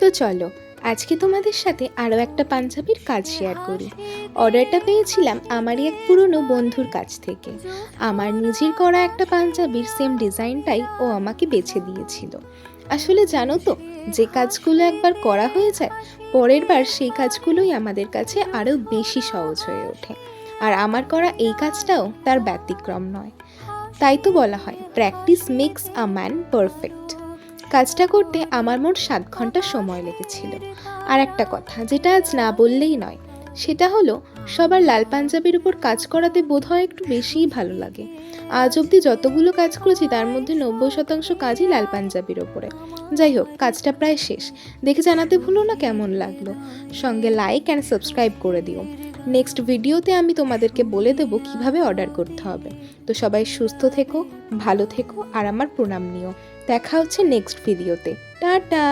তো চলো আজকে তোমাদের সাথে আরও একটা পাঞ্জাবির কাজ শেয়ার করি। অর্ডারটা পেয়েছিলাম আমারই এক পুরনো বন্ধুর কাছ থেকে। আমার নিজের করা একটা পাঞ্জাবির সেম ডিজাইনটাই ও আমাকে বেছে দিয়েছিল। আসলে জানো তো, যে কাজগুলো একবার করা হয়ে যায় পরের বার সেই কাজগুলোই আমাদের কাছে আরও বেশি সহজ হয়ে ওঠে। আর আমার করা এই কাজটাও তার ব্যতিক্রম নয়। তাই তো বলা হয় practice makes a man perfect. কাজটা করতে আমার মোট 7 ঘন্টা সময় লেগেছিল। আর একটা কথা যেটা আজ না বললেই নয়, সেটা হলো সবার লাল পাঞ্জাবির উপর কাজ করাতে বোধহয় একটু বেশিই ভালো লাগে। আজ অবধি যতগুলো কাজ করেছি তার মধ্যে 90% কাজই লাল পাঞ্জাবির ওপরে। যাই হোক, কাজটা প্রায় শেষ। দেখে জানাতে ভুলো না কেমন লাগলো। সঙ্গে লাইক অ্যান্ড সাবস্ক্রাইব করে দিও। নেক্সট ভিডিওতে আমি তোমাদেরকে বলে দেবো কিভাবে অর্ডার করতে হবে। তো সবাই সুস্থ থেকো, ভালো থেকো আর আমার প্রণাম নিও। দেখা হচ্ছে নেক্সট ভিডিওতে। টাটা।